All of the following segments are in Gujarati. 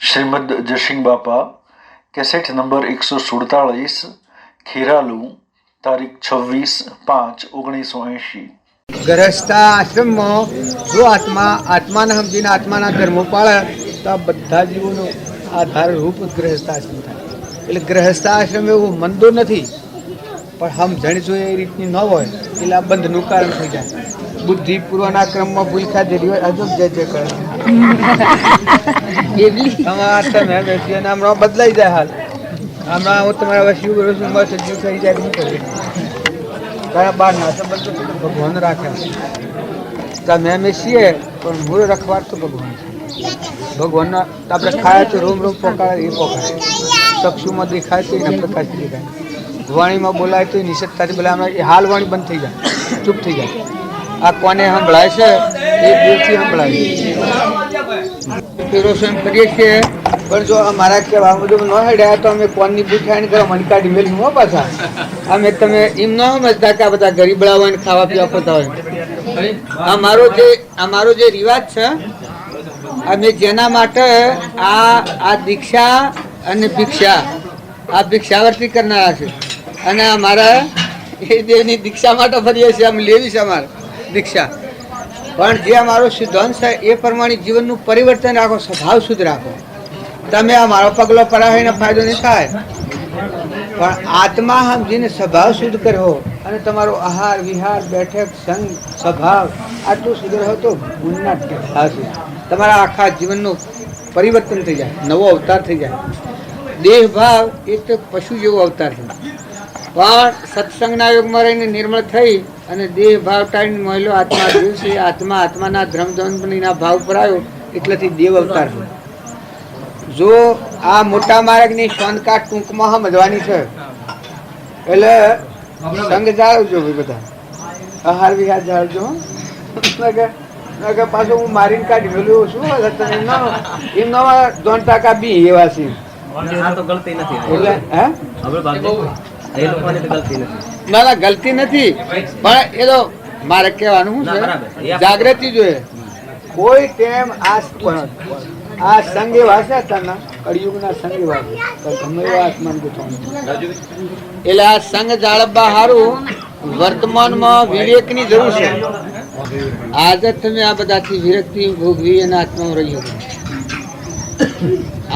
શ્રીમદ જયસિંહ બાપા કેસેટ નંબર 147 ખેરાલુ તારીખ 26/5/1980। ગૃહસ્થ આશ્રમમાં જો આત્માને સમજીને આત્માના ધર્મો પાળે તો આ બધા જીવોનો આધાર રૂપ ગૃહસ્થ આશ્રમ થાય. એટલે ગૃહસ્થ આશ્રમ એવું મંદો નથી, પણ સમજણ જો એ રીતની ન હોય એટલે આ બંધનું કારણ થઈ જાય. બુદ્ધિ પૂર્વના ક્રમમાં ભૂલ ખાધેલી હોય અજબ જે કરે હમણાં બદલાઈ જાય. હાલ હમણાં હું તમારા વર્ષ વર્ષ સજીવ થઈ જાય શું કરી ઘણા બાર ના સંબંધો ભગવાન રાખે. તમે અમે છીએ પણ મૂળ રખવાડ તો ભગવાન છે. ભગવાનના આપણે ખાય તો રોમ રોમ પોકાળે એ પોકાળે, ચક્ષુમાં દેખાય તો એના પ્રકાશથી દેખાય, વાણીમાં બોલાય તો એ નિષેધતાથી બોલાય. એ હાલ વાણી બંધ થઈ જાય, ચૂપ થઈ જાય. આ કોને સંભળાય છે એ દેવથી સંભળાય. રોશન કરીએ છીએ પણ જો અમારા કહેવા બધું ન હેડ્યા તો અમે કોનની પૂછાય કરો મને કાઢી મેળવી હો પાછા. અમે તમે એમ ન સમજતા કે આ બધા ગરીબડા હોય ને ખાવા પીવા પડતા હોય. અમારો જે રિવાજ છે અમે જેના માટે આ દીક્ષા અને ભિક્ષા આ ભિક્ષાવર્તી કરનારા છે, અને અમારા એ દેવની દીક્ષા માટે ફરીએ છીએ. અમે લેવી છે અમારે દીક્ષા, પણ જે અમારો સિદ્ધાંત છે એ પ્રમાણે જીવનનું પરિવર્તન રાખો, સ્વભાવ શુદ્ધ રાખો. તમે અમારો પગલો પડાવીને ફાયદો નહીં થાય, પણ આત્મા સમજીને સ્વભાવ શુદ્ધ કર્યો અને તમારો આહાર વિહાર બેઠક સંગ સ્વભાવ આટલું સુધર હોય તો ગુણના થશે. તમારા આખા જીવનનું પરિવર્તન થઈ જાય, નવો અવતાર થઈ જાય. દેહ ભાવ એ તો પશુ જેવો અવતાર છે, પણ સત્સંગના યોગમાં રહીને નિર્મળ થઈ અને દેહ ભાવ ટાળીને મહિલો આત્મા દિવસે આત્માના ધર્મધર્મના ભાવ પર આવ્યો એટલેથી દેવ અવતાર છે. જો આ મોટા માર્ગની શોધકાટ ટૂંકમાં સમજવાની છે એટલે સંગ જાળવજો ભાઈ, બધા આહાર વિહાર જાળવજો. પાછું હું મારીને કાઢી મેળ્યું શું એમ નો 2% બી એવા છે. ના ના ગલતી નથી, પણ એ તો મારે કહેવાનું શું છે જાગૃતિ જોઈએ. કોઈ ટાઈમ આ સંગ એવા છે અત્યારના કળિયુગના સંગ એવા છે, ગમે એવા આત્માન ગોઠવવાનું. એટલે આ સંગ જાળવવા સારું વર્તમાનમાં વિવેકની જરૂર છે. આજે તમે આ બધાથી વિરક્તિ ભોગવી અને આત્મામાં રહી શકો.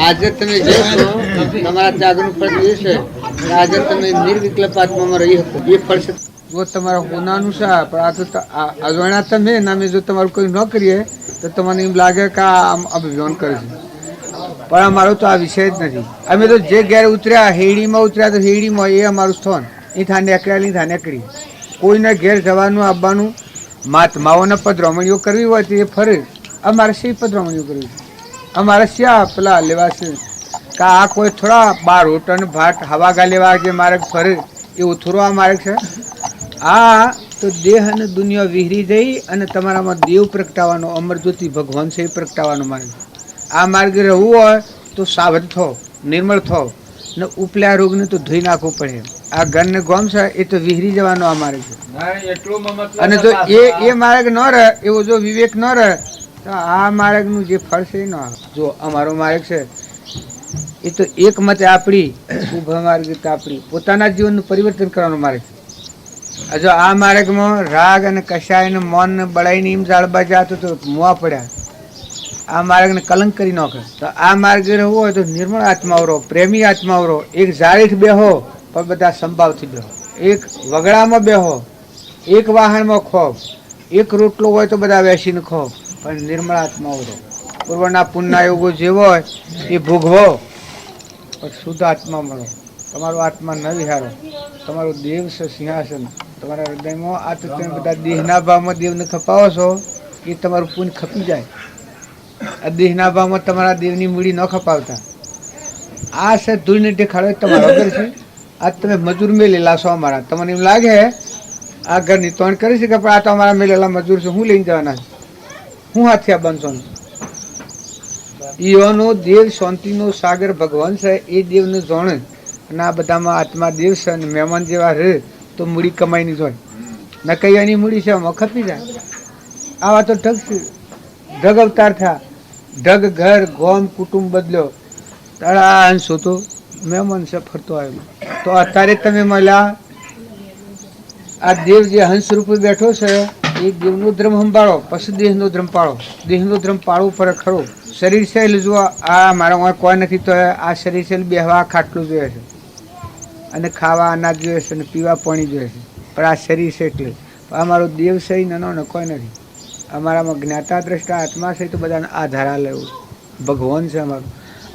આજે તમે જોશો તમારા જાગૃત પર છે, આજે તમે નિર્વિકલ્પ આત્મામાં રહી શકો. એ પડશે જો તમારા હોનાનું છે, પણ આ તો અજાણ્યા તમે અમે જો તમારું કોઈ ન કરીએ તો તમને એમ લાગે કે આ અભિમાન કરે છે, પણ અમારો તો આ વિષય જ નથી. અમે તો જે ઘેર ઉતર્યા હેડીમાં ઉતર્યા તો હેડીમાં એ અમારું સ્થાન. એ થા નેકળ્યા થા નેકળી. કોઈને ઘેર જવાનું આવવાનું મહાત્માઓને પધરામણીઓ કરવી હોય તો એ ફરે. અમારે શી પધરામણીઓ કરવી? અમારે શ્યા પેલા લેવા છે કે આ કોઈ થોડા 12 ટન ભાટ હવાગા લેવા જે માર્ગ ફરે એવું થોડો આ માર્ગ છે. આ તો દેહ અને દુનિયા વિહરી જઈ અને તમારામાં દેવ પ્રગટાવાનો, અમરજ્યોતિ ભગવાન છે એ પ્રગટાવાનો માર્ગ. આ માર્ગ રહેવું હોય તો સાવધ થો, નિર્મળ થો ને ઉપલા રોગને તો ધોઈ નાખવું પડે. આ ઘરને ગોમ છે એ તો વિહરી જવાનો આ માર્ગ છે. અને જો એ માર્ગ ન રહે, એવો જો વિવેક ન રહે તો આ માર્ગનું જે ફળ છે એ ન આવે. જો અમારો માર્ગ છે એ તો એક મતે આપણી ઉભા માર્ગ આપણી પોતાના જીવનનું પરિવર્તન કરવાનો માર્ગ છે. જો આ માર્ગમાં રાગ અને કશાય મન બળાઈને એમ જાળબા જાતો તો મુવા પડ્યા, આ માર્ગને કલંક કરી નાખે. તો આ માર્ગ રહેવો હોય તો નિર્મળ આત્માઓ રહો, પ્રેમી આત્માઓ રહો. એક જાળીથી બેહો પણ બધા સંભાવથી બેહો, એક વગડામાં બેહો, એક વાહનમાં ખો, એક રોટલો હોય તો બધા બેસીને ખો, પણ નિર્મળ આત્માઓ રહો. પૂર્વના પુણ્યના યોગો જેવો હોય એ ભોગવો, પણ શુદ્ધ આત્મા મળો. તમારો આત્મા ન વિહારો. તમારું દેવ છે સિંહાસન તમારા હૃદયમાં. આ તો તમે બધા દેહના ભાવમાં દેવને ખપાવો છો એ તમારું પુણ્ય ખપી જાય. આ દેહના ભાવમાં તમારા દેવની મૂડી ન ખપાવતા. આ છે ધૂળને દેખાડો તમારો ઘર છે. આજ તમે મજૂર મેલેલા છો અમારા. તમને એમ લાગે આ ઘરની તોડ કરી છે કે પણ આ તો અમારા મેલેલા મજૂર છે, હું લઈને જવાના છે, હું હાથિયા બનશો. ઈવાનો દેવ શાંતિનો સાગર ભગવાન છે એ દેવને જાણે. અને આ બધામાં આત્મા દેવ છે અને મહેમાન જેવા રહે તો મૂડી કમાઈની જોઈ ન કઈ એની મૂડી છે આમાં ખપી જાય. આવા તો ઢગ અવતાર થયા. ઢગ ઘર ગોમ કુટુંબ બદલ્યો, તારા અંશો તો મહેમાન છે ફરતો આવેલો. તો અત્યારે તમે મળ્યા, આ દેવ જે હંસ રૂપે બેઠો છે એ દેવનો ધર્મ સંભાળો, પછી દેહનો ધર્મ પાળો. દેહનો ધર્મ પાળવું પડે ખરો. શરીર છે એટલે જુઓ, આ મારા કોઈ નથી તો આ શરીર છે બેહવા ખાટલું જોઈએ છે, અને ખાવા અનાજ જોઈએ છે, અને પીવા પાણી જોઈએ છે. પણ આ શરીર છે એટલે અમારો દેવ છે નાનો ને કોઈ નથી. અમારામાં જ્ઞાતા દ્રષ્ટા આત્મા છે તો બધાને આધાર લેવું. ભગવાન છે અમારું.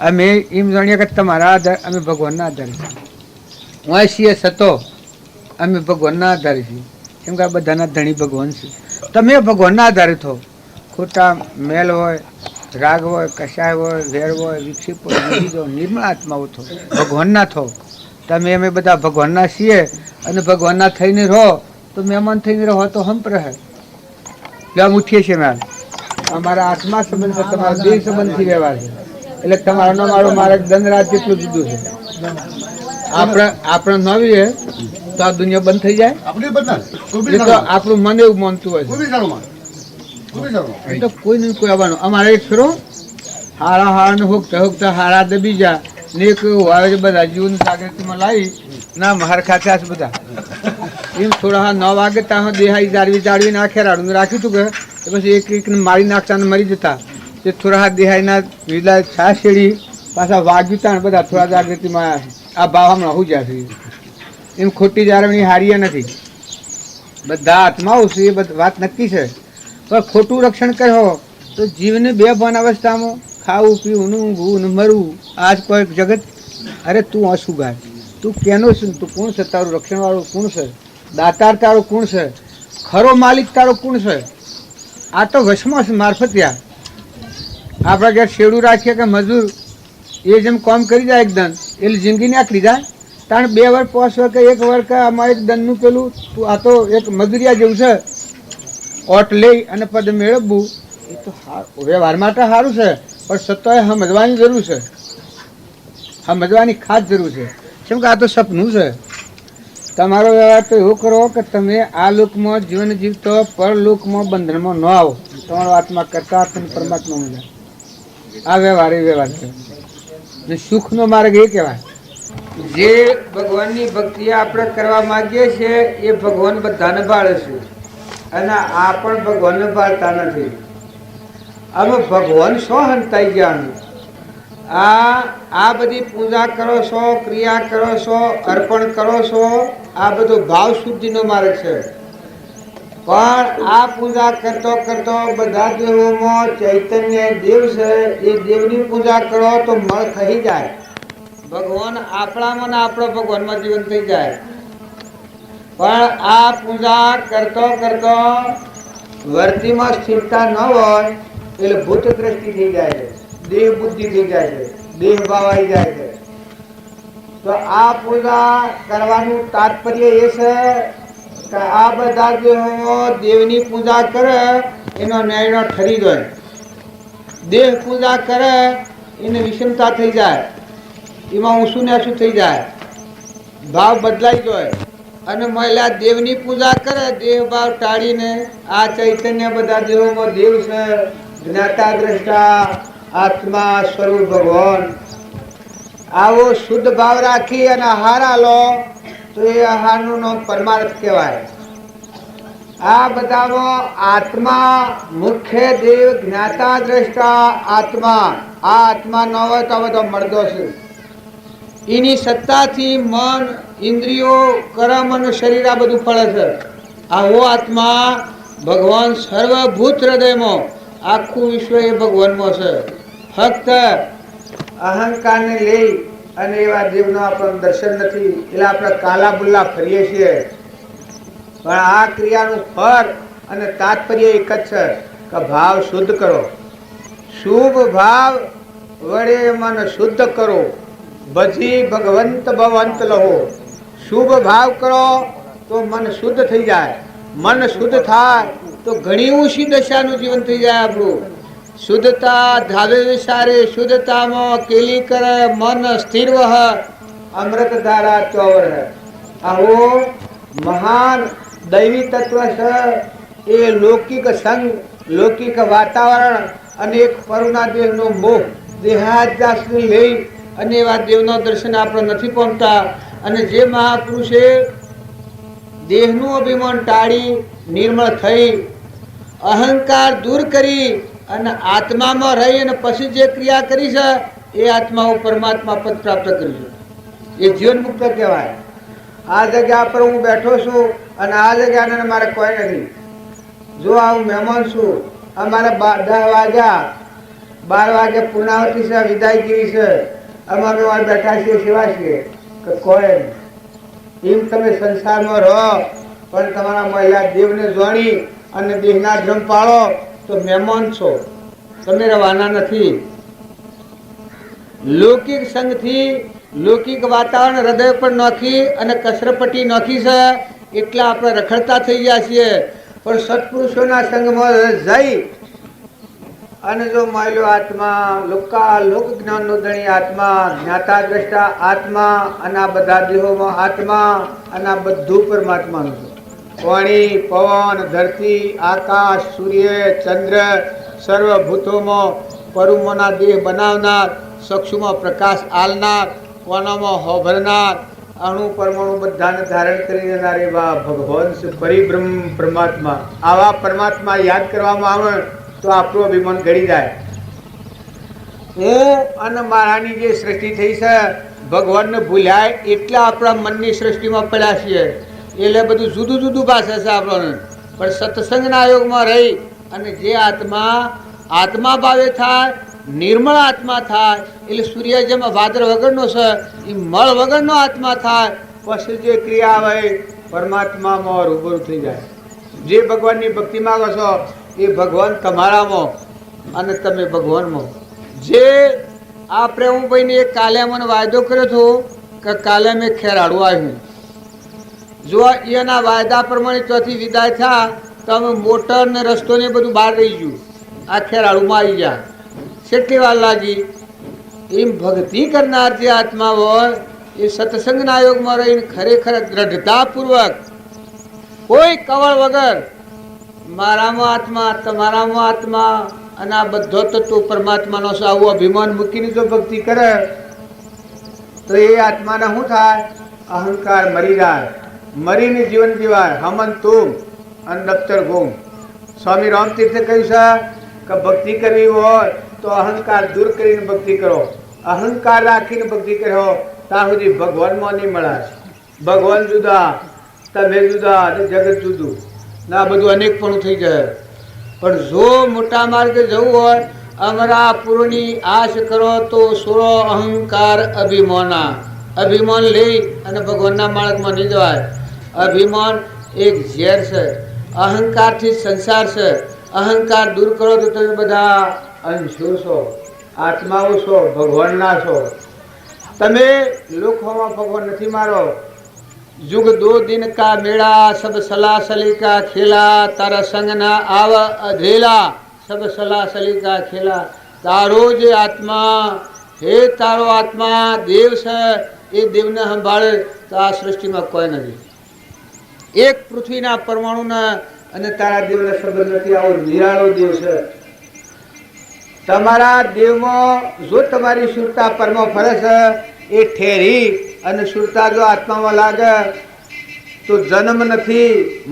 અમે એમ જાણીએ કે તમારા આધાર, અમે ભગવાનના આધારે હું છીએ સતો, અમે ભગવાનના આધારે છીએ. કેમ કે આ બધાના ધણી ભગવાન છે. તમે ભગવાનના આધારે થો. ખોટા મેલ હોય, રાગ હોય, કશાય હોય, વેર હોય, વિક્ષેપ હોય, નિર્મળ આત્માઓ થો, ભગવાનના થો. તમે અમે બધા ભગવાનના છીએ અને ભગવાનના થઈને રહો તો મહેમાન થઈને રહો તો હંપ રહે. આમ ઉઠીએ છીએ મેમ, અમારા આત્મા સંબંધ તમારા દેહ સંબંધથી વ્યવહાર છે. એટલે તમારો મારો મારે ધનરાજ જેટલું જુદું છે. આપણે નવીએ તો આ દુનિયા બંધ થઈ જાય. આપણું મન એવું માનતું હોય છે તો કોઈ નહીં કોઈ આવવાનું. અમારે એક ફેરો હારા હારા ને હોકતા હોકતા હારા દબી જા ને એક આવે છે બધા જીવન જાગૃતિમાં લાવી ના માર ખાતા છે બધા. એમ થોડા હા 9 વાગે ત્યાં દેહાઈ જાળવી નાખે રાડું રાખ્યું હતું કે પછી એક એકને મારી નાખતા ને મરી જતા. તે થોડા હા દેહાઈના વિલા છાસ શેડી પાછા વાગ્યું તા ને બધા થોડા જાગૃતિમાં આવ્યા. આ ભાવ હમણાં હું જ્યાં છે એમ ખોટી જાળવણી હારીએ નથી. બધા આત્માઓ છે એ વાત નક્કી છે. પણ ખોટું રક્ષણ કર્યો તો જીવને બે ભાન અવસ્થામાં ખાવું પીવું ઊંઘવું ને મરવું. આજ કોઈ જગત અરે તું અશુગાર, તું કેનો છું, તું કોણ છે, તારું રક્ષણ વાળું કોણ છે, દાતાર તારો કોણ છે, ખરો માલિક તારો કોણ છે. આ તો વશમાં છે મારફતિયા. આપણા ઘેર શેડું રાખીએ કે મજૂર એ જેમ કામ કરી જાય એકદમ એટલે જિંદગી નાખી જાય. કારણ 2 વર્ષ 5 વર્ષ કે 1 વર્ષ કે આમાં એક દંડનું પેલું તું આ તો એક મજૂરિયા જેવું છે. ઓટ લઈ અને પદ મેળવવું એ તો વ્યવહાર માટે સારું છે, પણ સત્તાએ સમજવાની જરૂર છે. સમજવાની ખાસ જરૂર છે. કેમ કે આ તો સપનું છે. તમારો વ્યવહાર તો એવો કરો કે તમે આ લોકમાં જીવન જીવતો પરલોકમાં બંધનમાં ન આવો. તમારો આત્મા કરતા અને પરમાત્મા મળે. આ વ્યવહાર એ વ્યવહાર છે ને સુખનો માર્ગ એ કહેવાય. જે ભગવાનની ભક્તિ આપણે કરવા માંગીએ છીએ એ ભગવાન બધાને ભાળે છે અને આ પણ ભગવાનને ભાળતા નથી. હવે ભગવાન શું હંતાઈ ગયા? આ બધી પૂજા કરો છો, ક્રિયા કરો છો, અર્પણ કરો છો, આ બધો ભાવ શુદ્ધિનો માર્ગ છે. પણ આ પૂજા કરતો કરતો બધા દેવોમાં ચૈતન્ય દેવ છે એ દેવની પૂજા કરો તો મળ થઈ જાય. ભગવાન આપણામાં ને આપણો ભગવાનમાં જીવન થઈ જાય. પણ આ પૂજા કરતો કરતો વર્તીમાં સ્થિરતા ન હોય એટલે ભૂત દ્રષ્ટિ થઈ જાય છે, દેહ બુદ્ધિ થઈ જાય છે, દેહ ભાવ આવી જાય છે. તો આ પૂજા કરવાનું તાત્પર્ય એ છે કે આ બધા દેવની પૂજા કરે એનો નિર્ણય ઠરી જાય. દેહ પૂજા કરે એને વિષમતા થઈ જાય, એમાં ઊંચું નીચું થઈ જાય, ભાવ બદલાઈ જાય. અને મહિલા દેવની પૂજા કરે દેહ ભાવ ટાળીને આ ચૈતન્ય બધા દેવોમાં દેવ છે, જ્ઞાતા દ્રષ્ટા આત્મા સ્વરૂપ ભગવાન. આવો શુદ્ધ ભાવ રાખી અને આહાર આલો તો એ આહારનું નામ પરમાર્થ કહેવાય. આ બધામાં આત્મા મુખ્ય દેવ, જ્ઞાતા દ્રષ્ટા આત્મા. આ આત્મા ન હોય તો બધો મળદો છે. એની સત્તાથી મન, ઇન્દ્રિયો, કર્મ અને શરીર આ બધું ફળે છે. આવો આત્મા ભગવાન સર્વભૂત હૃદયમાં, આખું વિશ્વ એ ભગવાનમાં છે. ફક્ત અહંકારને લઈ અને એવા દેવનો આપણને દર્શન નથી એટલે આપણે કાલા બુલ્લા ફરીએ છીએ. પણ આ ક્રિયાનું ફળ અને તાત્પર્ય એક જ છે કે ભાવ શુદ્ધ કરો. શુભ ભાવ વડે મન શુદ્ધ કરો, ભજી ભગવંત ભવંત લહો. શુભ ભાવ કરો તો મન શુદ્ધ થઈ જાય. મન શુદ્ધ થાય તો ઘણી ઊંચી દશાનું જીવન થઈ જાય આપણું. શુદ્ધતા ધાવે વિચારે, શુદ્ધતામાં કેલી કરે, મન સ્થિર વહ, અમૃત ધારા ચોર. આવો મહાન દૈવી તત્વ છે. એ લૌકિક સંગ, લૌકિક વાતાવરણ અને એક પરુના દેહનો મોહ દેહાદ્યાસને લઈ અને એવા દેવના દર્શન આપણે નથી પામતા. અને જે મહાપુરુષે દેહનું અભિમાન ટાળી નિર્મળ થઈ અહંકાર દૂર કરી અને આત્મામાં રહી અને પછી જે ક્રિયા કરી છે એ આત્માઓ પરમાત્મા પદ પ્રાપ્ત કર્યું છે. એ જીવન મુક્ત કહેવાય. આ જગ્યા પર હું બેઠો છું અને આ જગ્યાને મારે કોઈ નથી. જો આ હું મહેમાન છું, અમારે 10 વાગ્યા 12 વાગે પૂર્ણાવતી છે, વિદાયગીરી છે, અમે બેઠા છીએ સેવા છીએ કે કોઈ એમ તમે સંસારમાં રહો પણ તમારા મહિલા દેવને જોણી અને દેહના ધ્રમ પાળો તો મહેમાન છો, તમે રવાના નથી. લૌકિક સંગથી લૌકિક વાતાવરણ હૃદય પર નાખી અને કસરપટ્ટી નાખી છે એટલે આપણે રખડતા થઈ ગયા છીએ. પણ સત્પુરુષોના સંગમાં જઈ અને જો માયલો આત્મા લોક જ્ઞાનનો ધણી આત્મા, જ્ઞાતા દ્રષ્ટા આત્મા, અને આ બધા દેહોમાં આત્મા, અને આ બધું પરમાત્માનું છે. પાણી, પવન, ધરતી, આકાશ, સૂર્ય, ચંદ્ર સર્વભૂતોમાં પરુમોના દેહ બનાવનાર, ચક્ષુમાં પ્રકાશ આલનાર, કોનામાં હોભરનાર, અણુ પરમાણુ બધાને ધારણ કરી દેનાર એવા ભગવાન છે પરિબ્રહ્મ પરમાત્મા. આવા પરમાત્મા યાદ કરવામાં આવે તો આપણું અભિમાન ઘડી જાય. હું અને મારાની જે સૃષ્ટિ થઈ છે ભગવાનને ભૂલ્યા એટલે આપણા મનની સૃષ્ટિમાં પડ્યા છીએ. એટલે બધું જુદું જુદું ભાષે છે આપણને. પણ સત્સંગના યોગમાં રહી અને જે આત્મા ભાવે થાય, નિર્મળ આત્મા થાય, એટલે સૂર્ય જેમ વાદર વગરનો છે એ મળ વગરનો આત્મા થાય, પછી જે ક્રિયા આવે પરમાત્મામાં રૂબરૂ થઈ જાય. જે ભગવાનની ભક્તિ માંગો છો એ ભગવાન તમારામાં અને તમે ભગવાનમાં. જે આ પ્રેમભાઈને એક કાલે મને વાયદો કર્યો હતો કે કાલે મેં ખેરાડું આવ્યું. જો એના વાયદા પ્રમાણે ચોથી વિદાય થયા તો અમે મોટર ને રસ્તો ને બધું બહાર રહી ગયું. આ ખેરાડુમાં આવી ગયા. કેટલી વાર લાગી? એમ ભક્તિ કરનાર જે આત્મા હોય એ સત્સંગના યોગમાં રહીને ખરેખર દ્રઢતાપૂર્વક કોઈ કવળ વગર મારામાં આત્મા, તમારામાં આત્મા અને આ બધો તત્વ પરમાત્માનો છે આવું અભિમાન મૂકીને જો ભક્તિ કરે તો એ આત્માને શું થાય? અહંકાર મરી જાય, મરીને જીવન જીવાય. હમન તું અને દફતર ગુમ. સ્વામી રામતીર્થે કહ્યું છે કે ભક્તિ કરવી હોય તો અહંકાર દૂર કરીને ભક્તિ કરો. અહંકાર રાખીને ભક્તિ કરો ત્યાં સુધી ભગવાનમાં નહીં મળાશે. ભગવાન જુદા, તમે જુદા અને જગત જુદું ના બધું અનેકપણું થઈ જાય. પણ જો મોટા માર્ગે જવું હોય અમારા પૂર્વની આશ કરો તો સુરો અહંકાર અભિમાના. અભિમાન લઈ અને ભગવાનના માર્ગમાં નહીં જવાય. અભિમાન એક ઝેર છે. અહંકારથી સંસાર છે. અહંકાર દૂર કરો તો તમે બધા અંશો છો, આત્માઓ છો, ભગવાનના છો. તમે લોકોમાં ભગવાન નથી મારો. जुग 2 दिन का मेला सब सलासली का खेला, तारा संग ना आव अधेला सब सलासली का खेला. तारो जे आत्मा, हे तारो आत्मा देव છે એ દેવને સંભાળે તો આ સૃષ્ટિમાં કોઈ નથી. એક પૃથ્વીના પરમાણુના અને તારા દેવને સંબંધ નથી. આવો નિરાળો દેવ છે. તમારા દેવમાં જો તમારી શુદ્ધતા પરમો ફરે છે એ ઠેરી અને શુદ્ધતા જો આત્મામાં લાગે તો જન્મ નથી,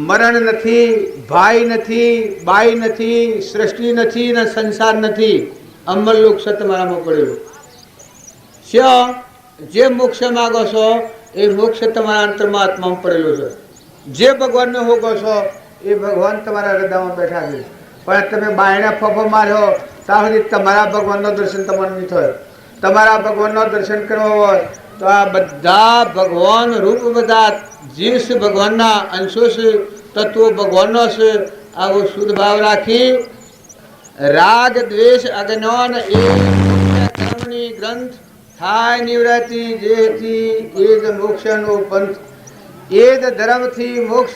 મરણ નથી, ભાઈ નથી, બાઈ નથી, સૃષ્ટિ નથી ને સંસાર નથી. અમલ લોક છે તમારામાં પડેલું. શ્યો જે મોક્ષ માગો છો એ મોક્ષ તમારા અંતરમાં આત્મામાં પડેલો છે. જે ભગવાનને હોગો છો એ ભગવાન તમારા હૃદયમાં બેઠા છે. પણ તમે બાયણા ફફો માર્યો ત્યાં સુધી તમારા ભગવાનનો દર્શન તમને નહીં થાય. તમારા ભગવાનનો દર્શન કરવો હોય તો આ બધા ભગવાન રૂપ બધા જીવ છે, ભગવાનના અંશો છે, તત્વો ભગવાનનો છે. આવો શુદ્ધ ભાવ રાખી રાગ દ્વેષ અજ્ઞાન એ કર્મની ગ્રંથ થાય નિવૃત્તિ જેથી એ જ મોક્ષનો પંથ. એ જ ધર્મથી મોક્ષ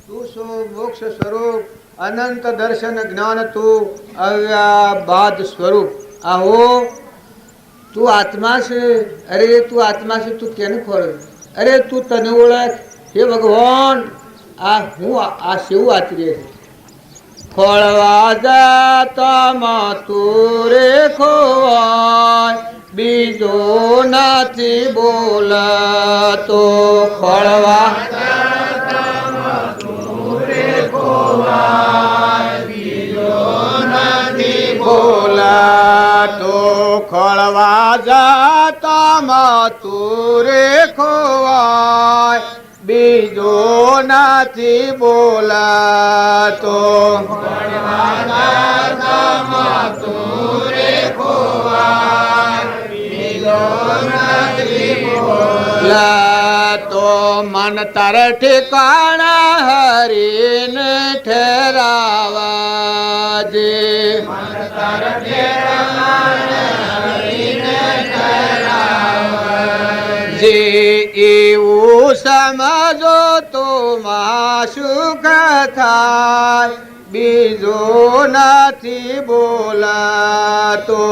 તું છો મોક્ષ સ્વરૂપ અનંત દર્શન જ્ઞાન તું અવ્યાબાદ સ્વરૂપ. આવો તું આત્મા છે. અરે તું આત્મા છે, તું કેને ખોર? અરે તું તને ઓળખ. હે ભગવાન આ હું આ સેવું આચરીએ છે. ખોળવા જાતામાં તુરે ખોવાય બીજો નથી બોલાતો. ખોળવા બોલાતો. ખોળવા જાતામાં તુરે ખોવાય બીજો નથી બોલાતો. તો મન તાર ઠેકાણા હરીને ઠેરાવા જે. જે એવું સમજો તો માં સુખ થાય બીજો નથી બોલાતો.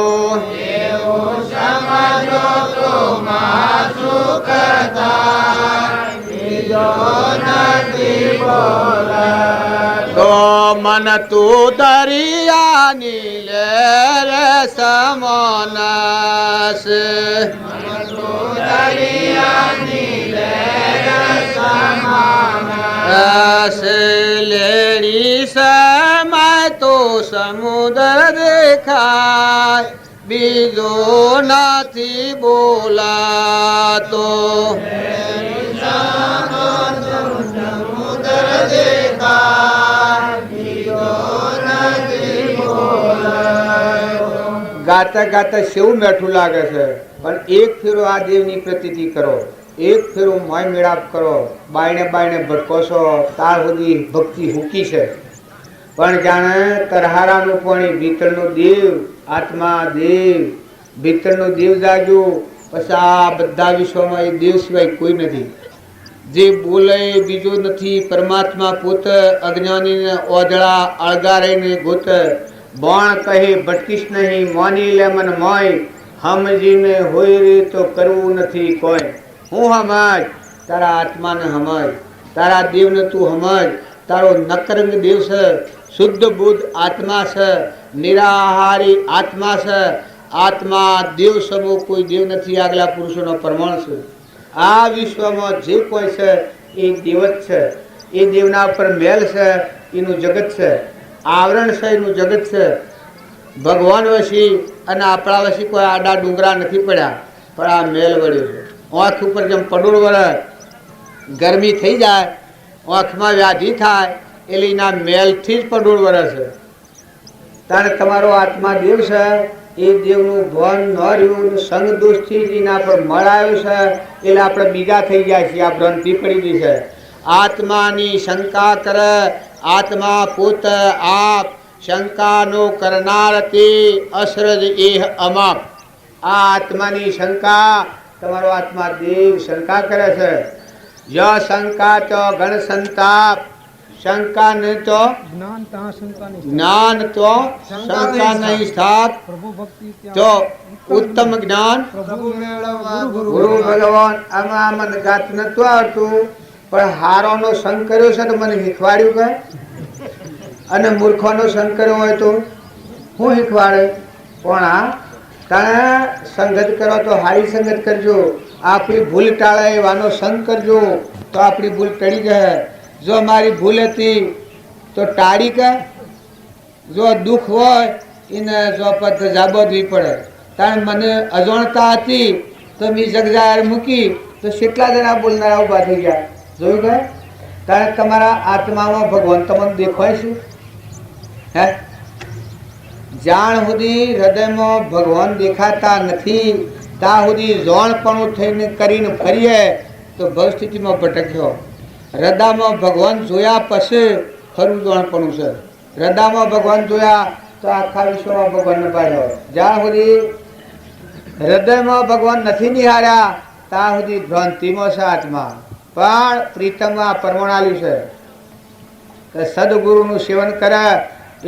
તો મન તું દરિયાની લહેર સમાનસ. રસ લેડી સમય તો સમુદ્ર દેખાય બીજો નથી બોલાતો. ગાતા ગાતા સેવું મેઠું લાગે છે, પણ એક ફેરો આ દેવની પ્રતીતિ કરો, એક ફેરો મોય મેળાપ કરો, બાયણે બાયણે ભટકો છો તાર સુધી ભક્તિ હુકી છે. પણ જાણે તરહારાનું પાણી ભીતરનો દેવ આત્મા દેવ ભીતરનો દેવ જાગ્યો પછી આ બધા વિશ્વમાં એ દેવ સિવાય કોઈ નથી. જે બોલે બીજો નથી પરમાત્મા પોત. અજ્ઞાનીને ઓધળા અળગારીને ગોત. બોણ કહે ભટકીશ નહીં મોની લે મન મોય. સમજીને હોય રે તો કરવું નથી કોઈ. હું સમજ તારા આત્માને સમજ, તારા દેવને તું સમજ. તારો નકરંગ દેવ છે, શુદ્ધ બુદ્ધ આત્મા છે, નિરાહારી આત્મા છે. આત્મા દેવ સમો કોઈ દેવ નથી, આગલા પુરુષોનો પ્રમાણ છે. આ વિશ્વમાં જે કોઈ છે એ દેવ જ છે. એ દેવના ઉપર મેલ છે એનું જગત છે, આવરણ છે એનું જગત છે. ભગવાન વશી અને આપણા વશી કોઈ આડા ડુંગરા નથી પડ્યા, પણ આ મેલ વળ્યો છે. આંખ ઉપર જેમ પડોળ વળે ગરમી થઈ જાય, આંખમાં વ્યાધિ થાય એટલે એના મેલથી જ પડોળ વળે છે. તારે તમારો આત્મા દેવ છે, એ દેવનું ભાન ન રહ્યું, સંગ દોષથી જ એના પર મળાયું છે એટલે આપણે બીજા થઈ ગયા છીએ. આ ભ્રાંતિ પડી ગઈ છે. આત્માની શંકા કરે આત્મા પોત આપ, શંકાનો કરનાર તે અસરજ એહ અમાપ. આ આત્માની શંકા તમારો આત્મા દેવ શંકા કરે છે. ય શંકા તો ગણ સંતાપ. શંકા નહીં તો જ્ઞાન તો શંકા નહીં સ્થાપ. તો ઉત્તમ જ્ઞાન ગુરુ ભગવાન. આમાં મને ગાત નતું આવડતું, પણ હારોનો સંગ કર્યો છે તો મને શીખવાડ્યું કે, અને મૂર્ખોનો સંગ કર્યો હોય તો હું શીખવાડે. પણ આ તમે સંગત કરો તો હારી સંગત કરજો, આપણી ભૂલ ટાળે એવાનો સંગ કરજો તો આપણી ભૂલ ટળી જાય. જો મારી ભૂલ હતી તો ટાળી કે, જો દુઃખ હોય એને જો પદ જાબોદવી પડે. કારણ મને અજાણતા હતી તો મેં જગજાહેર મૂકી તો કેટલા જણા બોલનારા ઊભા થઈ ગયા. જોયું કે કારણ તમારા આત્મામાં ભગવાન તમને દેખાય છે. હે જાણ સુધી હૃદયમાં ભગવાન દેખાતા નથી ત્યાં સુધી જોણપણું થઈને કરીને ફરીએ તો ભવસ્થિતિમાં ભટક્યો. હૃદયમાં ભગવાન જોયા પછી ખરું જોણપણું છે. હૃદયમાં ભગવાન જોયા તો આખા વિશ્વમાં ભગવાનને પાડ્યો. જ્યાં સુધી હૃદયમાં ભગવાન નથી નિહાળ્યા ત્યાં સુધી ભ્રાંતિમાં છે આત્મા. પણ પ્રીતમમાં પરમાણાલ્યું છે કે સદગુરુનું સેવન કરે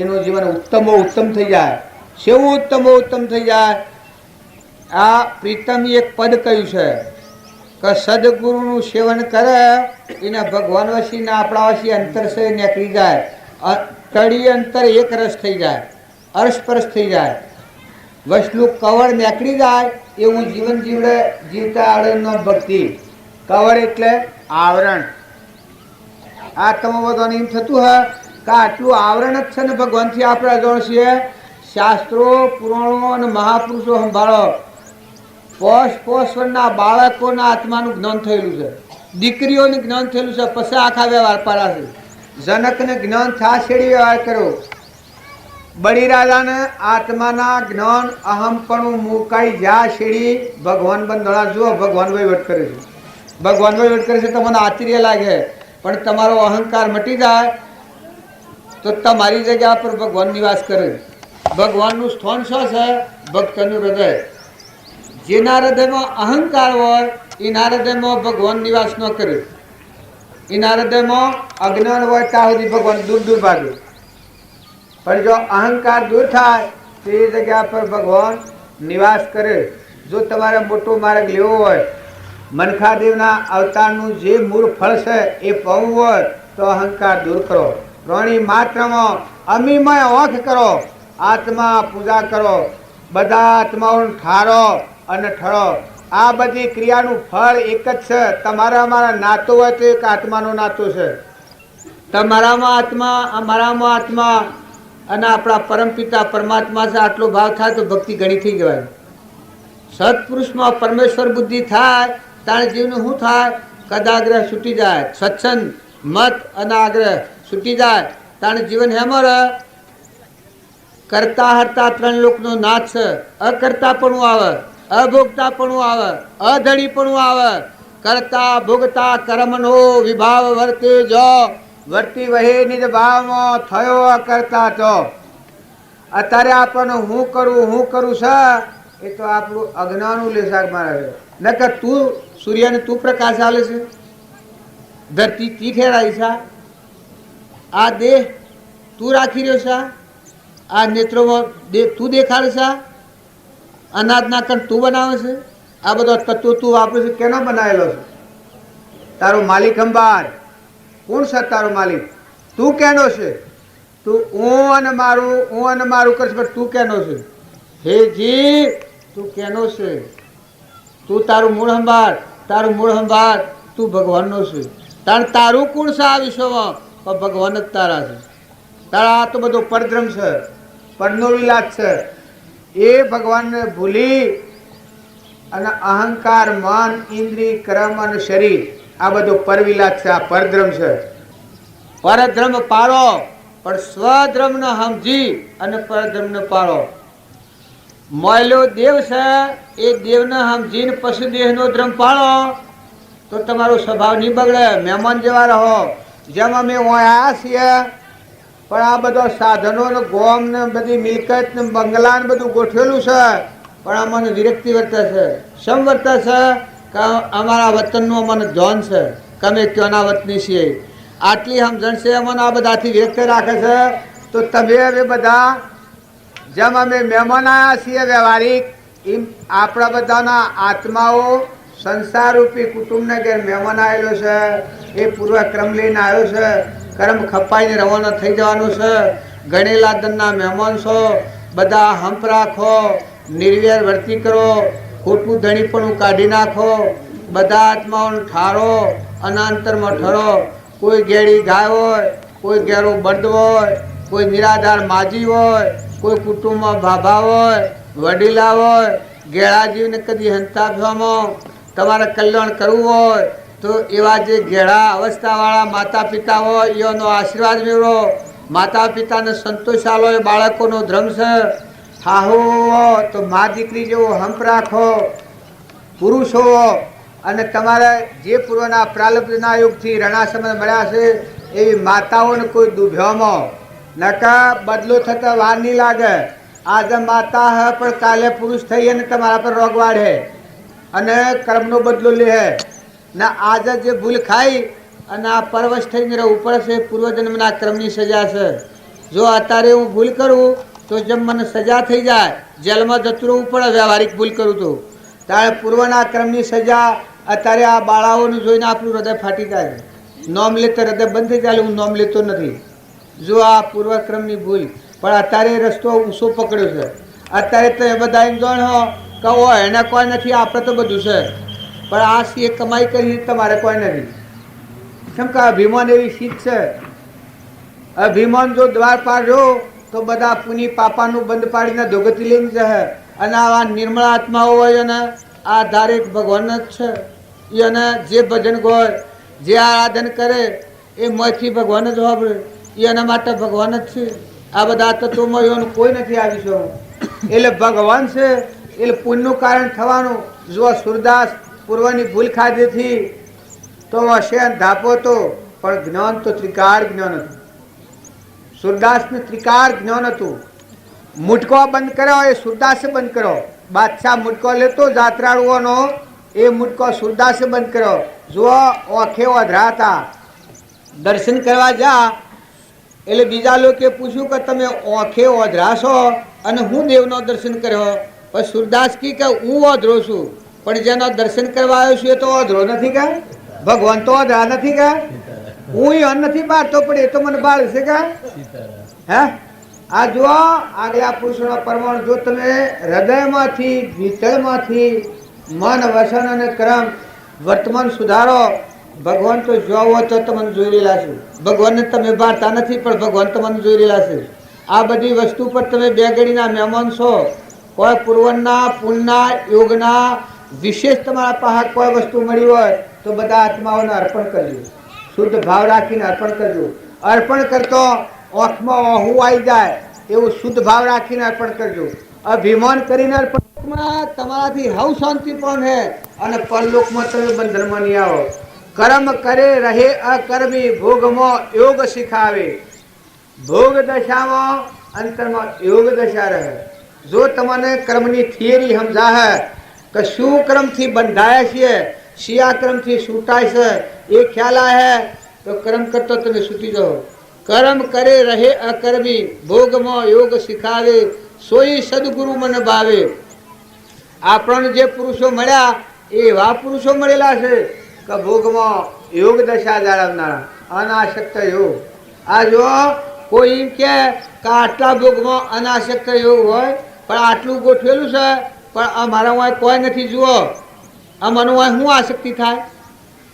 એનું જીવન ઉત્તમો ઉત્તમ થઈ જાય. સેવું ઉત્તમો ઉત્તમ થઈ જાય. આ પ્રીતમ એક પદ કહ્યું છે કે સદગુરુનું સેવન કરે એને ભગવાન વશી ને આપણા વશી અંતર છે નીકળી જાય. તળી અંતર એક રસ થઈ જાય, અરસપરસ થઈ જાય, વસલું કવળ નીકળી જાય એવું જીવન જીવતા આવડે ભક્તિ. કવળ એટલે આવરણ. આ તમે બધાને એમ થતું હોય કે આટલું આવરણ જ છે ને ભગવાનથી આપણે અજાણ છીએ. શાસ્ત્રો, પુરાણો અને મહાપુરુષો સંભાળો. પોષના બાળકોના આત્માનું જ્ઞાન થયેલું છે, દીકરીઓનું જ્ઞાન થયેલું છે, પછી આખા વ્યવહાર પાડા છે. જનકને જ્ઞાન થા છેડી વ્યવહાર કરો. બળીરાજાને આત્માના જ્ઞાન અહમપણું મુકાઈ જ્યાં છેડી ભગવાન બંધણા જુઓ. ભગવાન વહીવટ કરે છે, ભગવાન વહીવટ કરે છે. તમને આશ્ચર્ય લાગે, પણ તમારો અહંકાર મટી જાય તો તમારી જગ્યા પર ભગવાન નિવાસ કરે. ભગવાનનું સ્થાન શું છે? ભક્તનું હૃદય. જેના હૃદયમાં અહંકાર હોય એના હૃદયમાં ભગવાન નિવાસ ન કરે. એના હૃદયમાં અજ્ઞાન હોય ત્યાં સુધી ભગવાન દૂર દૂર ભાગે. પણ જો અહંકાર દૂર થાય તો એ જગ્યા પર ભગવાન નિવાસ કરે. જો તમારે મોટો માર્ગ લેવો હોય, મનખાદેવના અવતારનું જે મૂળ ફળ છે એ પામવું હોય તો અહંકાર દૂર કરો. પ્રાણી માત્રમાં અમીમય ઓખ કરો, આત્મા પૂજા કરો, બધા આત્માઓને ઠારો અને ઠરો. આ બધી ક્રિયાનું ફળ એક જ છે. તમારા અમારા નાતો હોય તો એક આત્માનો નાતો છે. તમારામાં આત્મા, અમારામાં આત્મા અને આપણા પરમપિતા પરમાત્મા છે. આટલો ભાવ થાય તો ભક્તિ ઘણી થઈ જવાય. સત્પુરુષમાં પરમેશ્વર બુદ્ધિ થાય તાણે જીવનું શું થાય? કદાગ્રહ છૂટી જાય. સત્સંગ, મત અને આગ્રહ છૂટી જાય તાણે જીવન હેમર. કરતા હરતા ત્રણ લોકનો નાથ છે. અકર્તાપણું આવે, અભોગતાપણું આવે, અધણીપણું આવે. કરતા ભોગતા કર્મનો વિભાવ વર્તે જો, વર્તી વહે નિજ ભાવમાં થયો અકર્તા તો. અત્યારે આપણને હું કરું છે એ તો આપણું અજ્ઞાનું લેસાકમાં રહે. નકર તું સૂર્યને તું પ્રકાશ આલે છે, ધરતી તી ઠેરાઈ છે, આ દેહ તું રાખી રહ્યો છે, આ નેત્રોમાં તું દેખાડે છે, અનાજના કણ તું બનાવે છે, આ બધો તત્વો તું વાપરે છે. કેનો બનાવેલો છે? તારો માલિક અંબાર. કોણ છે તારો માલિક? તું કેનો છે? તું હું અને મારું કરશે, પણ તું કેનો છે? હે જી, તું કેનો છે? તું તારું મૂળ સંભાળ, તારું મૂળ સંભાળ. તું ભગવાનનો છે. તારું કોણ છે આ વિશ્વમાં? પણ ભગવાન જ તારા છે. તારા આ તો બધો પરદ્રમ છે, પરનો વિલાસ છે. એ ભગવાનને ભૂલી અને અહંકાર, મન, ઇન્દ્રિય, કર્મ અને શરીર આ બધો પરવિલાસ છે. આ પરદ્રમ છે. પરધર્મ પાળો, પણ સ્વધર્મને સમજી અને પરધર્મને પાળો. મોયલો દેવ છે એ દેવને સમજીને પશુ દેહનો ધર્મ પાળો તો તમારો સ્વભાવ નહીં બગડે. મહેમાન જેવા રહો. જેમ અમે આવ્યા છીએ, પણ આ બધા સાધનો ને ગોમ ને બધી મિલકત ને બંગલા ને બધું ગોઠવેલું છે, પણ અમને વિરક્તિ વર્તે છે. સમ વર્તે છે કે અમારા વતનનું અમને જોન છે કે અમે ક્યાંના વતની છીએ. આટલી સમજણ છે અમને આ બધાથી વિરક્ત રાખે છે. તો તમે હવે બધા જેમ અમે મહેમાન આવ્યા છીએ વ્યવહારિક, એમ આપણા બધાના આત્માઓ સંસારરૂપી કુટુંબને ઘેર મહેમાન આવેલો છે. એ પૂર્વ ક્રમ લઈને આવ્યો છે. કર્મ ખપાઈને રવાના થઈ જવાનું છે. ગણેલા દનના મહેમાન છો. બધા હંપ રાખો, નિર્વેર વર્તી કરો, ખોટું ધણીપણું કાઢી નાખો. બધા આત્માઓને ઠારો, અનાંતરમાં ઠરો. કોઈ ગેડી ગાય હોય, કોઈ ગેરો બળદ હોય, કોઈ નિરાધાર માજી હોય, કોઈ કુટુંબમાં ભાભા હોય, વડીલા હોય. ગેળા જીવને કદી હંતાફવામાં તમારે કલ્યાણ કરવું હોય તો એવા જે ગેળા અવસ્થાવાળા માતા પિતા હોય એનો આશીર્વાદ મેળવો. માતા પિતાને સંતોષ આલો એ બાળકોનો ધર્મ છે. હાહુ તો મા દીકરી જેવો હંપ રાખો. પુરુષ હો અને તમારે જે પૂર્વના પ્રાલબ્ધના યુગથી રણાસમય મળ્યા છે એવી માતાઓને કોઈ દુભ્યોમાં નકા બદલો થતા વાર નહીં લાગે. આજે માતા હે પણ કાલે પુરુષ થઈ અને તમારા પર રોગ વાળે અને કર્મનો બદલો લે ને. આજે જે ભૂલ ખાઈ અને આ પરવશ થઈને રહેવું પડશે, પૂર્વજન્મના કર્મની સજા છે. જો અત્યારે હું ભૂલ કરું તો જેમ મને સજા થઈ જાય, જેલમાં જતું રહેવું પડે વ્યવહારિક ભૂલ કરું તો. ત્યારે પૂર્વના કર્મની સજા અત્યારે આ બાળાઓને જોઈને આપણું હૃદય ફાટી જાય. નોમ લેતા હૃદય બંધ થઈ જાય. હું નોમ લેતો નથી. જો આ પૂર્વક્રમની ભૂલ, પણ અત્યારે રસ્તો ઊંચો પકડ્યો છે. અત્યારે તમે બધા એમ જાણો કહો એને કોઈ નથી, આપણે તો બધું છે, પણ આ સી કમાઈ કરી તમારે કોઈ નથી. કેમ કે અભિમાન એવી શીખ છે. અભિમાન જો દ્વાર પાડ્યો તો બધા પુની પાપાનું બંધ પાડીને ધોગતી લઈને જશે. અને આવા નિર્મળ આત્માઓ હોય અને આ ધારિક ભગવાન જ છે. એને જે ભજન ગોય, જે આરાધન કરે એ મોંથી ભગવાન જ વાપરે, એના માટે ભગવાન જ છે. આ બધા તત્વોમાં એનું કોઈ નથી આવી શકતું. એટલે ભગવાન છે એટલે પુણ્યનું કારણ થવાનું. જો સુરદાસ પૂર્વની ભૂલ ખાધીથી તો હશે ધાપો તો, પણ જ્ઞાન તો ત્રિકાળ જ્ઞાન હતું. સુરદાસને ત્રિકાળ જ્ઞાન હતું. મુટકો બંધ કર્યો એ સુરદાસે બંધ કર્યો. બાદશાહ મુટકો લેતો જાત્રાળુઓનો, એ મુટકો સુરદાસે બંધ કર્યો. જુઓ ઓખે ઓધરા હતા, દર્શન કરવા જા એટલે બીજા લોકોએ પૂછ્યું કે તમે ઓખે ઓધરા છો અને હું દેવનો દર્શન કર્યો. પણ સુરદાસ કી કે હું ઓધરો છું, પણ જેનો દર્શન કરવા આવ્યો છું એ તો ઓધરો નથી કે ભગવાન તો ઓધરા નથી કે હું અન્ન નથી બાળતો, પણ એ તો મને બાળ છે કે હે. આ જુઓ આગલા પુરુષોનો પરમાણુ જો તમે હૃદયમાંથી ભીતરમાંથી મન વસન અને કર્મ વર્તમાન સુધારો, ભગવાન તો જોવો તો તમને જોઈ રહેલા છે. ભગવાનને તમે બાળતા નથી, પણ ભગવાન તમને જોઈ રહેલા છે. આ બધી વસ્તુ પર તમે બે ઘડીના મહેમાન છો. કોઈ પૂર્વના પુણ્યના યોગના વિશેષ તમારા પાસે કોઈ વસ્તુ મળી હોય તો બધા આત્માઓને અર્પણ કરજો. શુદ્ધ ભાવ રાખીને અર્પણ કરજો. અર્પણ કરતો આંખમાં ઓહું આવી જાય એવું શુદ્ધ ભાવ રાખીને અર્પણ કરજો. અભિમાન કરીને અર્પણ તમારાથી હવ શાંતિ પણ હે અને પરલોકમાં તમે બંધનમાં નહીં આવો. કર્મ કરે રહે અકર્મી, ભોગમાં યોગ શીખાવે. ભોગ દશામાં અંતરમાં યોગ દશા રહે. જો તમને કર્મની થિયરી સમજાય કે શું કર્મથી બંધાયા છીએ, શિયા કર્મથી છૂટાય છે એ ખ્યાલ આવે તો કર્મ કરતો તમે છૂટી જાઓ. કર્મ કરે રહે અકર્મી, ભોગમાં યોગ શીખાવે. સોઈ સદગુરુ મને ભાવે. આપણને જે પુરુષો મળ્યા એ એવા પુરુષો મળેલા છે કે ભોગમાં યોગ દશા જાળવનારા, અનાશક્ત યોગ. આ જો કોઈ એમ કે આટલા ભોગમાં અનાશક્ત યોગ હોય, પણ આટલું ગોઠવેલું છે, પણ અમારા વાંય કોઈ નથી. જુઓ અમારું વાંય શું આસક્તિ થાય?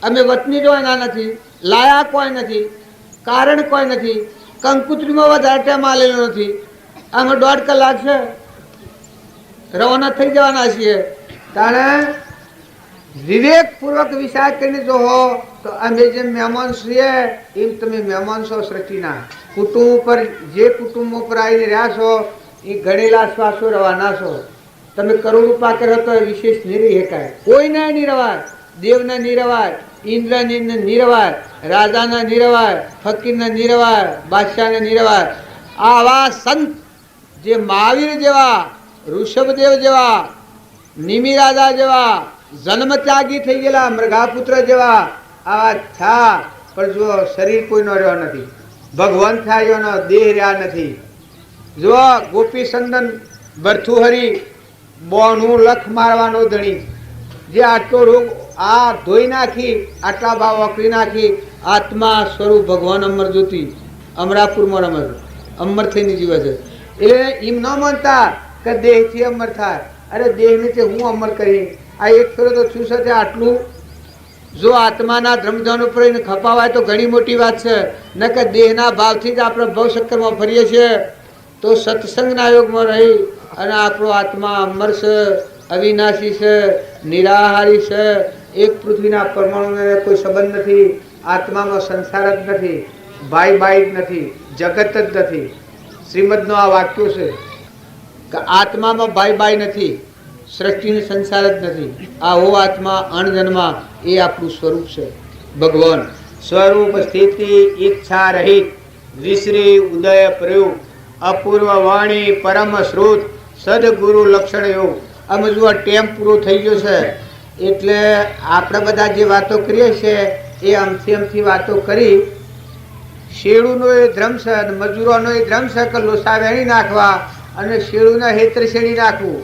અમે વતની જો એના નથી, લાયા કોઈ નથી, કારણ કોઈ નથી, કંકુતરીમાં વધારે ટાઈમ આલેલો નથી. અમે 1.5 કલાક છે રવાના થઈ જવાના છીએ. તાણે વિવેકપૂર્વક વિચાર કરીને જો હો તો અમે જેમ મહેમાન છીએ એમ તમે મહેમાન છો સૃષ્ટિના. કુટુંબ ઉપર જે કુટુંબ ઉપર આવીને રહ્યા છો એ ગણેલા શ્વાસો રવાના છો. તમે કરોડ રૂપિયા કર્યો તો વિશેષ નહીં રહી શકાય. કોઈને નહીં રવાય, દેવને નહીં રવાય, ઇન્દ્રની નહીં રવાય, રાજાના નહીં રવાય, ફકીરને નહીં રવાય, બાદશાહને નહીં રવાય. આવા સંત જે મહાવીર જેવા, ઋષભદેવ જેવા, નિમિ રાજા જેવા, જન્મ ત્યાગી થઈ ગયેલા મૃગાપુત્ર જેવા આવા થયા, પણ જો શરીર કોઈનો રહ્યો નથી. ભગવાન થયા એનો દેહ રહ્યા નથી. જો ગોપી સંદન ભરથુહરી બોનું લખ મારવાનો ધણી, જે આટલો રોગ આ ધોઈ નાખી, આટલા ભાવ વકરી નાખી, આત્મા સ્વરૂપ ભગવાન અમર જ્યોતિ અમરાપુરમાં રમે છે, અમર થઈને જીવે છે. એટલે એમ ન માનતા કે દેહથી અમર થાય. અરે દેહને તે હું અમર કરી, આ એક ફેરો તો છું સાથે આટલું. જો આત્માના ધર્મધન ઉપર એને ખપાવાય તો ઘણી મોટી વાત છે. ન કે દેહના ભાવથી જ આપણે ભવચક્કરમાં ફરીએ છીએ. તો સત્સંગના યોગમાં રહી અને આપણો આત્મા અમર છે, અવિનાશી છે, નિરાહારી છે. એક પૃથ્વીના પરમાણુને કોઈ સંબંધ નથી. આત્મામાં સંસાર જ નથી, બાઈ જ નથી, જગત જ નથી. શ્રીમદનો આ વાક્યો છે કે આત્મામાં બાઈ નથી, સૃષ્ટિનો સંસાર જ નથી. આવો આત્મા અણજન્મા એ આપણું સ્વરૂપ છે. ભગવાન સ્વરૂપ સ્થિતિ ઈચ્છા રહિત, વિશ્રી ઉદય પ્રયોગ, અપૂર્વ વાણી પરમ શ્રુત, સદગુરુ લક્ષણ યોગ. અમે જો ટેમ પૂરો થઈ ગયો છે એટલે આપણે બધા જે વાતો કરીએ છીએ એ અમથી વાતો કરી. શેડુનો એ ધ્રમ છે, મજૂરોનો એ ધ્રમ છે કે લોસા વેણી નાખવા અને શેડુના હેત્ર શેડી નાખવું.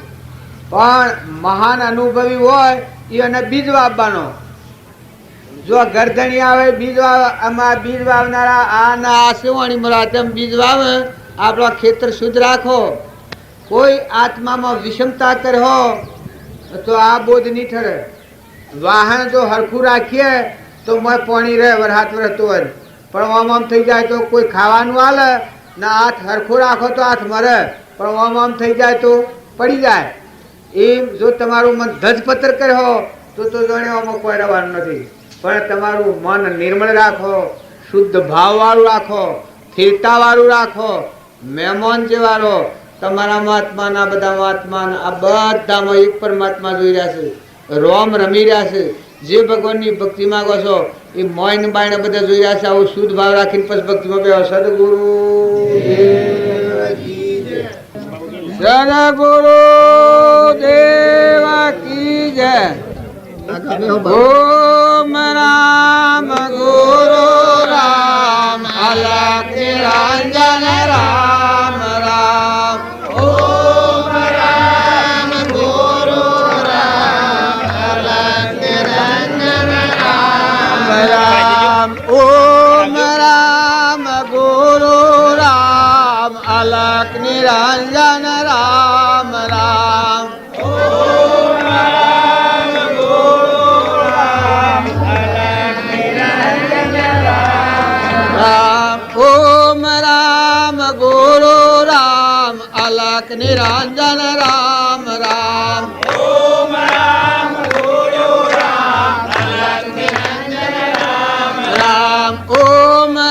પણ મહાન અનુભવી હોય એ એને બીજ આપવાનો. જો ગરદણી આવે બીજ આમાં બીજ વાવનારા આ ના આ સેવાણી મળે તેમ બીજ વાવે આપણો ખેતર શુદ્ધ રાખો. કોઈ આત્મામાં વિષમતા કરહો તો આ બોધ નહીં ઠરે. વાહન જો હરખું રાખીએ તો મોય પાણી રહે વરસાદ વરસતો હોય, પણ આમ થઈ જાય તો કોઈ ખાવાનું હાલે ના હાથ હરખું રાખો તો હાથ મરે, પણ આમ થઈ જાય તો પડી જાય. એમ જો તમારું મન ધજપત્ર કર્યો તો જાણવામાં કોઈ રહેવાનું નથી. પણ તમારું મન નિર્મળ રાખો, શુદ્ધ ભાવવાળું રાખો, સ્થિરતાવાળું રાખો, મહેમાન જેવાળો. તમારા મહાત્માના બધા મહાત્માના આ બધામાં એક પરમાત્મા જોઈ રહ્યા છે, રોમ રમી રહ્યા છે. જે ભગવાનની ભક્તિ માંગો છો એ મોઈન બાઈને બધા જોઈ રહ્યા છે. આવું શુદ્ધ ભાવ રાખીને પછી ભક્તિમાં બેહો. સદગુરુ સદગુરુ દેવા કી જય. ઓમ રામ ગુરુ રામ અલખ નિરંજન રામ રામ. ઓમ રામ ગુરુ રામ અલખ નિરંજન રામ રામ. ઓમ રામ ગુરુ રામ અલખ નિરંજન રામ રામ. નિરંજન રામ રામ. ઓમ રામ ગુરુ રામ અલખ નિરંજન રામ રામ. ઓમ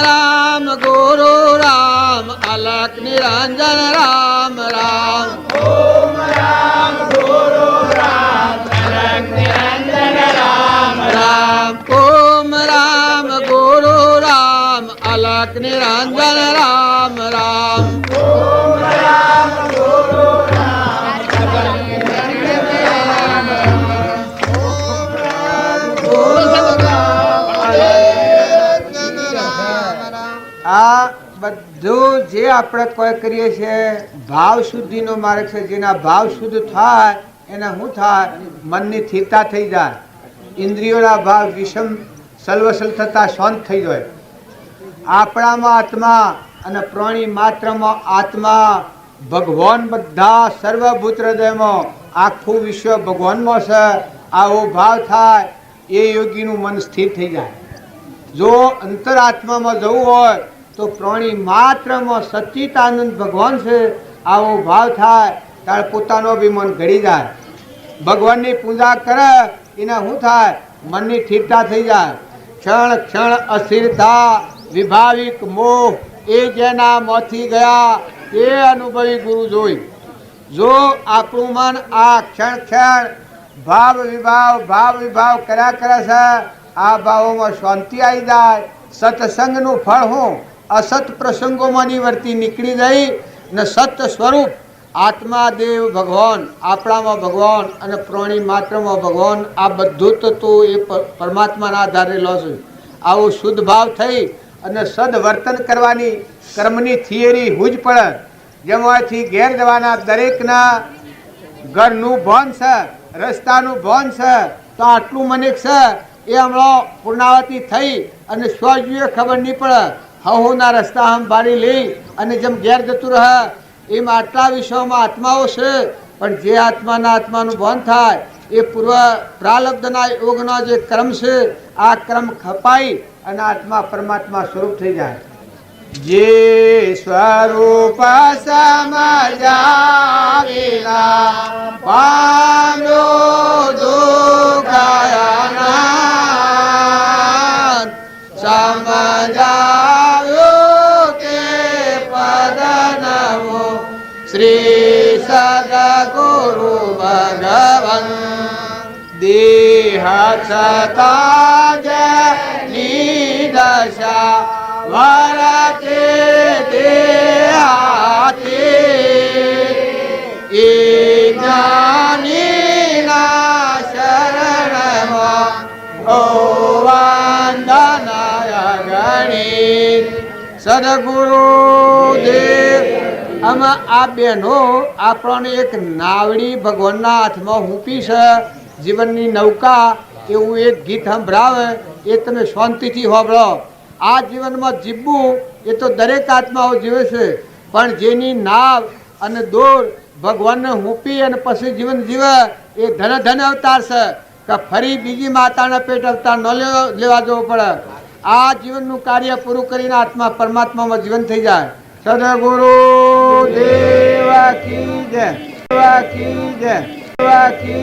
રામ ગુરુ રામ અલખ નિરંજન રામ રામ. ઓમ રામ ગુરુ રામ અલખ નિરંજન રામ રામ. ઓમ રામ ગુરુ રામ અલખ નિરંજન રામ રામ. આ બધું જે આપણે કોઈ કરીએ છીએ ભાવ શુદ્ધિનો માર્ગ છે. જેના ભાવ શુદ્ધ થાય એના શું થાય? મનની સ્થિરતા થઈ જાય, ઇન્દ્રિયોના ભાવ વિષમ સલવસલ થતા શાંત થઈ જાય. આપણામાં આત્મા અને પ્રાણી માત્રમાં આત્મા, ભગવાન બધા સર્વભૂત હૃદયમાં આખું વિશ્વ ભગવાનમાં છે. આવો ભાવ થાય એ યોગીનું મન સ્થિર થઈ જાય. જો અંતરાત્મામાં જવું હોય તો પ્રાણી માત્રમાં સચ્ચિદાનંદ ભગવાન છે આવો ભાવ થાય ત્યારે પોતાનો બી મન ઘડી જાય. ભગવાનની પૂજા કરે એના શું થાય? મનની સ્થિરતા થઈ જાય. ક્ષણ ક્ષણ અસ્થિરતા, વિભાવિક મોહ એ જેના મોથી ગયા એ અનુભવી ગુરુ જોઈ. જો આપણું મન આ ક્ષણ ક્ષણ ભાવ વિભાવ કર્યા કરે છે, આ ભાવોમાં શાંતિ આવી જાય. સત્સંગનું ફળ હું અસત પ્રસંગોમાંની વર્તી નીકળી જઈ ને સત સ્વરૂપ આત્મા દેવ ભગવાન, આપણામાં ભગવાન અને પ્રાણી માત્રમાં ભગવાન, આ બધું તત્વો એ પરમાત્માના આધારે લો છે. આવો શુદ્ધ ભાવ થઈ અને સદવર્તન કરવાની કર્મની થિયરી હું જ પડે. જેમાંથી ઘેર જવાના દરેકના ઘરનું ભાન છે, રસ્તાનું ભાન છે. તો આટલું મને છે એ હમણાં પૂર્ણાવતી થઈ અને સ્વજીએ ખબર નહીં પડે. હવના રસ્તા હમ ભારી લઈ અને જેમ ઘેર જતું રહે એમ આટલા વિશ્વમાં આત્માઓ છે. પણ જે આત્માનું ભાન થાય એ પૂર્વ પ્રાલબ્ધના યોગનો જે ક્રમ છે આ ક્રમ ખપાઈ અને આત્મા પરમાત્મા સ્વરૂપ થઈ જાય. જે સ્વરૂપ સમજાવેલા પામ્યો દુઃખયાના સમજાવ્યો તે પદનવો શ્રી સદગુરુ ભગવન દેહ છતાં નિદશા વરતે દેહાતે એ જ્ઞાનીના શરણમાં ઓ વંદનાય ગણિત. સદગુરુ દેવ આમાં આ બહેનો આપણને એક નાવડી ભગવાનના હાથમાં હૂંપી છે. જીવનની નૌકા એવું એક ગીત સંભળાવે એ તમે શાંતિથી સાંભળો. આ જીવનમાં જીવવું એ તો દરેક આત્માઓ જીવે છે, પણ જેની નાવ અને દોર ભગવાનને મૂપી અને પછી જીવન જીવે એ ધન અવતાર છે કે ફરી બીજી માતાના પેટ અવતાર ન લેવા જવો પડે. આ જીવનનું કાર્ય પૂરું કરીને આત્મા પરમાત્મામાં જીવન થઈ જાય. સદગુરુ દેવા કી જય, દેવા કી જય, દેવા કી